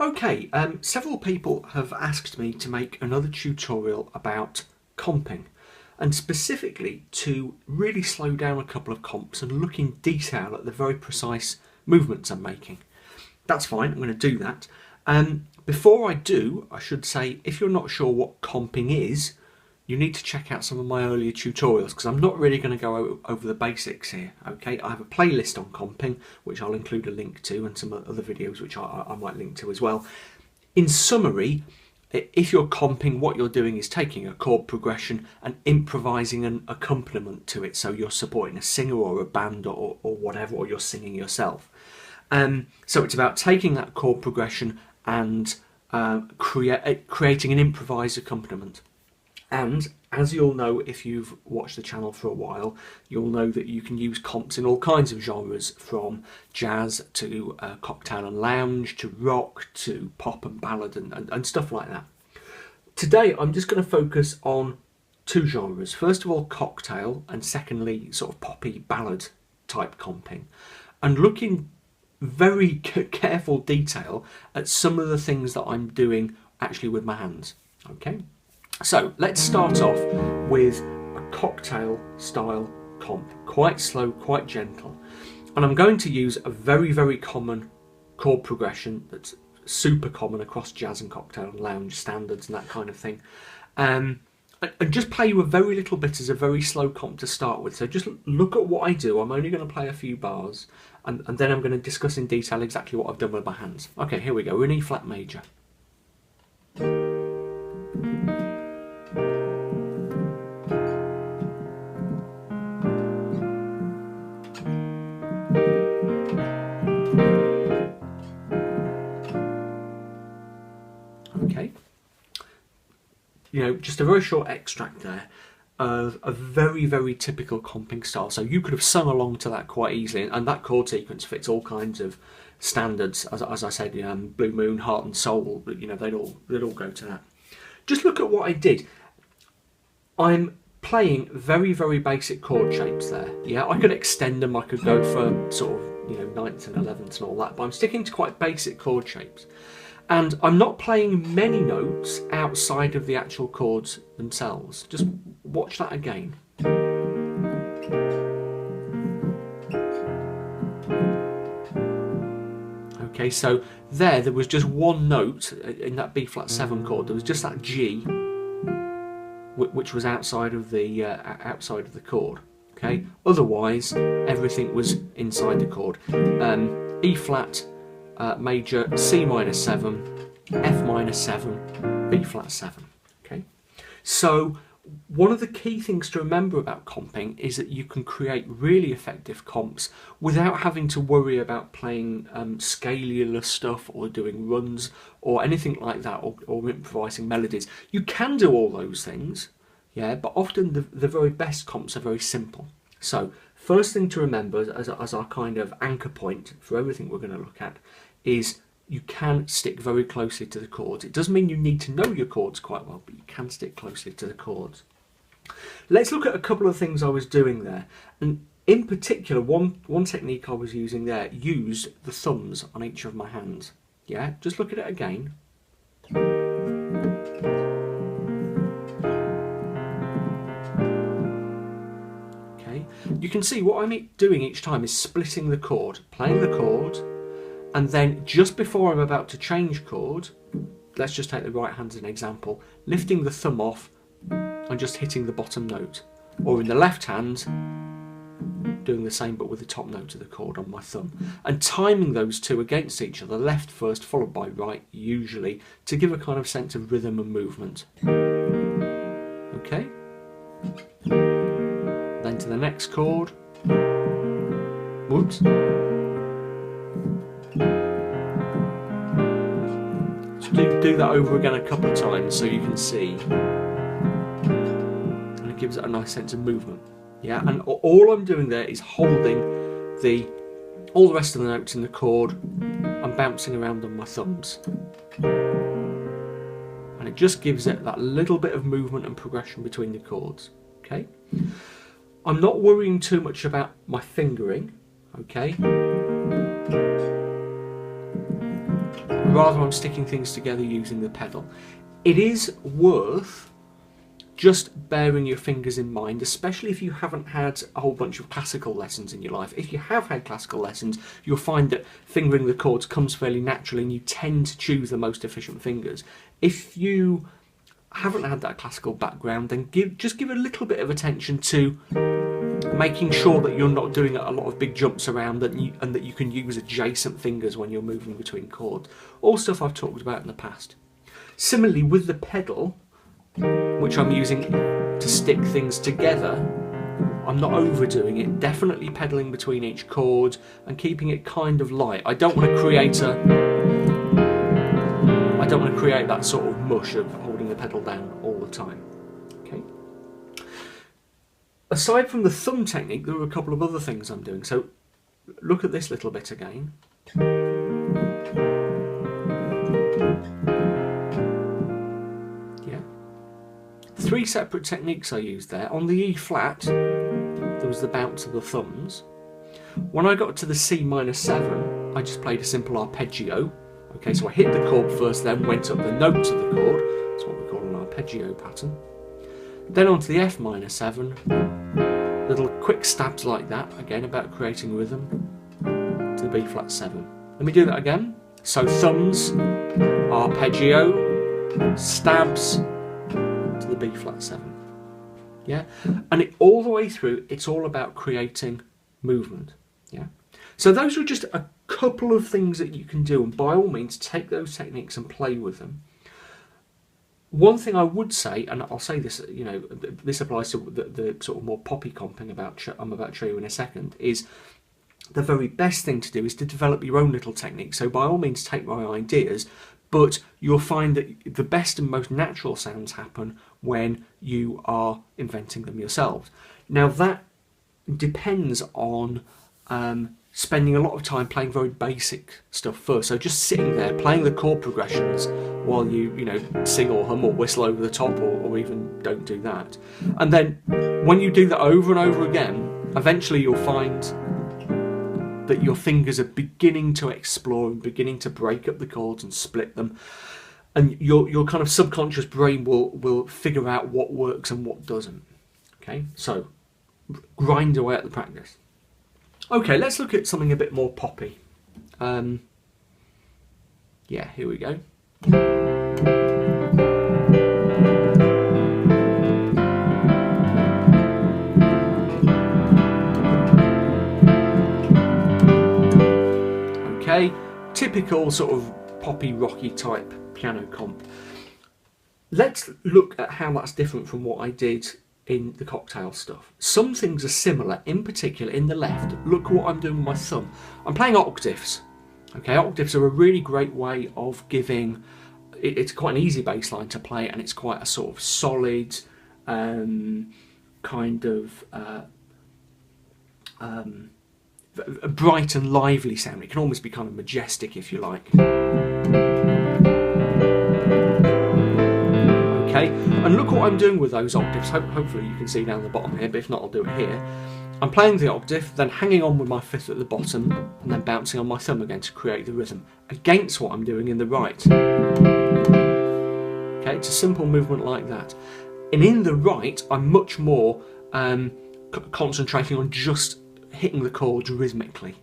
Okay, several people have asked me to make another tutorial about comping, and specifically to really slow down a couple of comps and look in detail at the very precise movements I'm making. That's fine, I'm going to do that. Before I do, I should say, if you're not sure what comping is, you need to check out some of my earlier tutorials, because I'm not really going to go over the basics here. Okay, I have a playlist on comping which I'll include a link to, and some other videos which I might link to as well. In summary, if you're comping, what you're doing is taking a chord progression and improvising an accompaniment to it, so you're supporting a singer or a band or whatever, or you're singing yourself. So it's about taking that chord progression and creating an improvised accompaniment. And as you'll know, if you've watched the channel for a while, you'll know that you can use comps in all kinds of genres, from jazz to cocktail and lounge, to rock, to pop and ballad and stuff like that. Today I'm just going to focus on two genres. First of all, cocktail, and secondly, sort of poppy ballad type comping, and look in very careful detail at some of the things that I'm doing actually with my hands. Okay. So let's start off with a cocktail style comp, quite slow, quite gentle. And I'm going to use a very common chord progression that's super common across jazz and cocktail and lounge standards and that kind of thing. And just play you a very little bit as a very slow comp to start with. So just look at what I do. I'm only going to play a few bars, and then I'm going to discuss in detail exactly what I've done with my hands. Okay, here we go. We're in E flat major. Okay, you know, just a very short extract there of a very typical comping style. So you could have sung along to that quite easily, and that chord sequence fits all kinds of standards. As I said, Blue Moon, Heart and Soul, you know, they'd all go to that. Just look at what I did. I'm playing very basic chord shapes there. Yeah, I could extend them. I could go for sort of, you know, 9th and 11th and all that, but I'm sticking to quite basic chord shapes. And I'm not playing many notes outside of the actual chords themselves. Just watch that again. Okay, so there was just one note in that B flat 7 chord. There was just that G, which was outside of the chord. Okay, otherwise everything was inside the chord. E flat major, C minor 7, F minor 7, B flat 7. Okay, so one of the key things to remember about comping is that you can create really effective comps without having to worry about playing scalular stuff or doing runs or anything like that, or improvising melodies. You can do all those things, yeah, but often the very best comps are very simple. So first thing to remember as our kind of anchor point for everything we're going to look at is you can stick very closely to the chords. It doesn't mean you need to know your chords quite well, but you can stick closely to the chords. Let's look at a couple of things I was doing there. And in particular, one technique I was using there used the thumbs on each of my hands. Yeah, just look at it again. Okay, you can see what I'm doing each time is splitting the chord, playing the chord, and then just before I'm about to change chord, let's just take the right hand as an example, lifting the thumb off and just hitting the bottom note. Or in the left hand, doing the same but with the top note of the chord on my thumb. And timing those two against each other, left first followed by right usually, to give a kind of sense of rhythm and movement. Okay? Then to the next chord. Whoops. Do that over again a couple of times so you can see, and it gives it a nice sense of movement. Yeah, and all I'm doing there is holding all the rest of the notes in the chord and bouncing around on my thumbs, and it just gives it that little bit of movement and progression between the chords. Okay, I'm not worrying too much about my fingering. Okay. rather I'm sticking things together using the pedal. It is worth just bearing your fingers in mind, especially if you haven't had a whole bunch of classical lessons in your life. If you have had classical lessons, you'll find that fingering the chords comes fairly naturally and you tend to choose the most efficient fingers. If you haven't had that classical background, then just give a little bit of attention to making sure that you're not doing a lot of big jumps around and that you can use adjacent fingers when you're moving between chords. All stuff I've talked about in the past. Similarly with the pedal, which I'm using to stick things together, I'm not overdoing it, definitely pedaling between each chord and keeping it kind of light. I don't want to create that sort of mush of holding the pedal down all the time. Okay. Aside from the thumb technique, there are a couple of other things I'm doing. So look at this little bit again. Yeah. 3 separate techniques I used there. On the E flat, there was the bounce of the thumbs. When I got to the C minor 7, I just played a simple arpeggio. Okay, so I hit the chord first, then went up the notes of the chord. That's what we call an arpeggio pattern. Then onto the F minor 7, little quick stabs like that, again about creating rhythm, to the B flat 7. Let me do that again. So thumbs, arpeggio, stabs to the B flat 7. Yeah, and all the way through, it's all about creating movement. Yeah. So those are just a couple of things that you can do, and by all means take those techniques and play with them. One thing I would say, and I'll say this, you know, this applies to the sort of more poppy comping I'm about to show you in a second, is the very best thing to do is to develop your own little technique. So by all means take my ideas, but you'll find that the best and most natural sounds happen when you are inventing them yourselves. Now that depends on spending a lot of time playing very basic stuff first. So just sitting there playing the chord progressions while you sing or hum or whistle over the top, or even don't do that. And then when you do that over and over again, eventually you'll find that your fingers are beginning to explore and beginning to break up the chords and split them. And your kind of subconscious brain will figure out what works and what doesn't. Okay, so grind away at the practice. Okay, let's look at something a bit more poppy. Yeah, here we go. Okay, typical sort of poppy, rocky type piano comp. Let's look at how that's different from what I did in the cocktail stuff. Some things are similar, in particular in the left. Look what I'm doing with my thumb. I'm playing octaves. Okay, octaves are a really great way of giving, it's quite an easy bass line to play, and it's quite a sort of solid, kind of a bright and lively sound. It can almost be kind of majestic if you like. Okay, and look what I'm doing with those octaves. Hopefully you can see down the bottom here, but if not I'll do it here. I'm playing the octave, then hanging on with my fifth at the bottom, and then bouncing on my thumb again to create the rhythm, against what I'm doing in the right. Okay, it's a simple movement like that. And in the right, I'm much more concentrating on just hitting the chords rhythmically.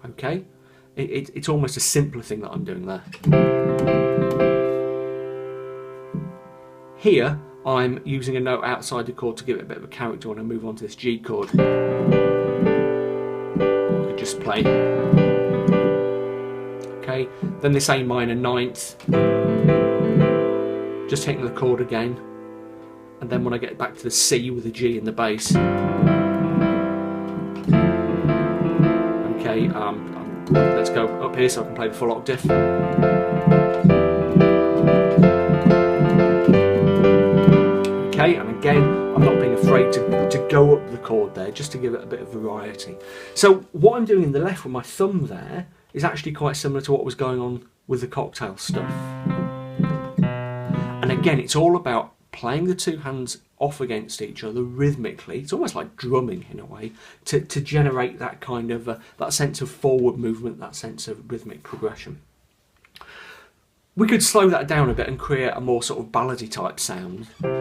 Okay, it's almost a simpler thing that I'm doing there. Here, I'm using a note outside the chord to give it a bit of a character when I move on to this G chord. Or I could just play. Okay, then this A minor ninth. Just hitting the chord again. And then when I get back to the C with the G in the bass. Okay, let's go up here so I can play the full octave. Okay, and again, I'm not being afraid to go up the chord there, just to give it a bit of variety. So what I'm doing in the left with my thumb there is actually quite similar to what was going on with the cocktail stuff. And again, it's all about playing the two hands off against each other rhythmically. It's almost like drumming in a way, to generate that kind of that sense of forward movement, that sense of rhythmic progression. We could slow that down a bit and create a more sort of ballady type sound. Find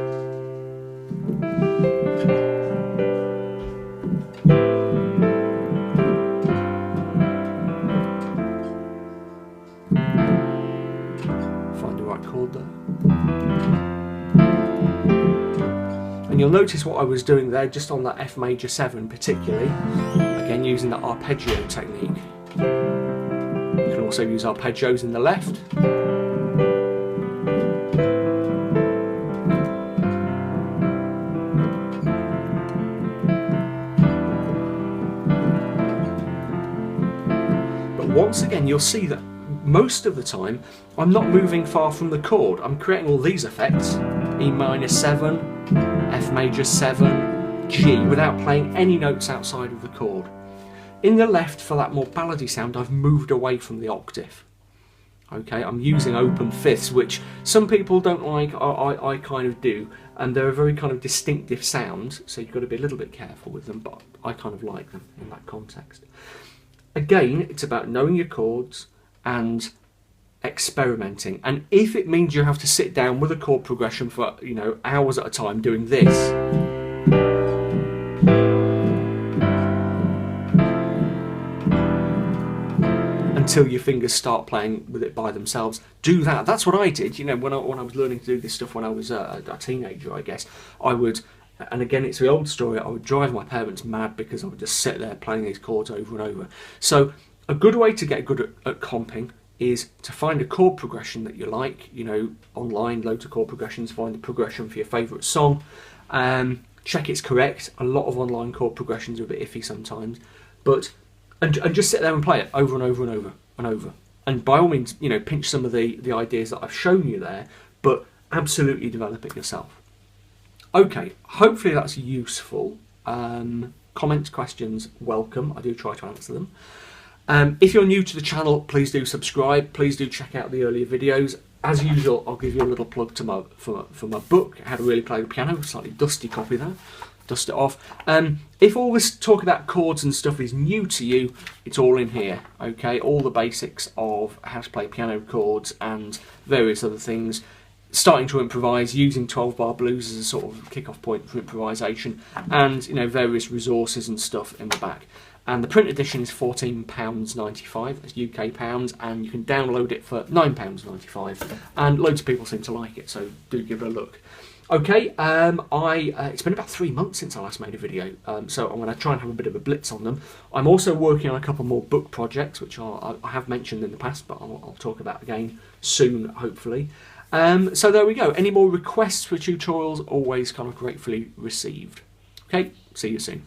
the right chord there. And you'll notice what I was doing there, just on that F major 7 particularly, again using that arpeggio technique. You can also use arpeggios in the left. But once again, you'll see that most of the time I'm not moving far from the chord. I'm creating all these effects, E minor 7, F major 7, G, without playing any notes outside of the chord. In the left, for that more ballady sound, I've moved away from the octave. Okay, I'm using open fifths, which some people don't like, I kind of do, and they're a very kind of distinctive sound, so you've got to be a little bit careful with them, but I kind of like them in that context. Again, it's about knowing your chords and experimenting, and if it means you have to sit down with a chord progression for, you know, hours at a time doing this, until your fingers start playing with it by themselves, do that. That's what I did, you know, when I was learning to do this stuff when I was a teenager, I guess. I would, and again, it's the old story, I would drive my parents mad because I would just sit there playing these chords over and over. So a good way to get good at comping is to find a chord progression that you like, you know, online, loads of chord progressions, find a progression for your favourite song, check it's correct. A lot of online chord progressions are a bit iffy sometimes, but and just sit there and play it over and over and over and over. And by all means, you know, pinch some of the ideas that I've shown you there, but absolutely develop it yourself. Okay, hopefully that's useful. Comments, questions, welcome. I do try to answer them. If you're new to the channel, please do subscribe. Please do check out the earlier videos. As usual, I'll give you a little plug to for my book, How to Really Play the Piano. Slightly dusty copy there. Dust it off. If all this talk about chords and stuff is new to you, it's all in here, okay? All the basics of how to play piano chords and various other things. Starting to improvise, using 12-bar blues as a sort of kick-off point for improvisation, and, you know, various resources and stuff in the back. And the print edition is £14.95, that's UK pounds, and you can download it for £9.95, and loads of people seem to like it, so do give it a look. Okay, it's been about 3 months since I last made a video, so I'm going to try and have a bit of a blitz on them. I'm also working on a couple more book projects, which I have mentioned in the past, but I'll talk about again soon, hopefully. So there we go. Any more requests for tutorials, always kind of gratefully received. Okay, see you soon.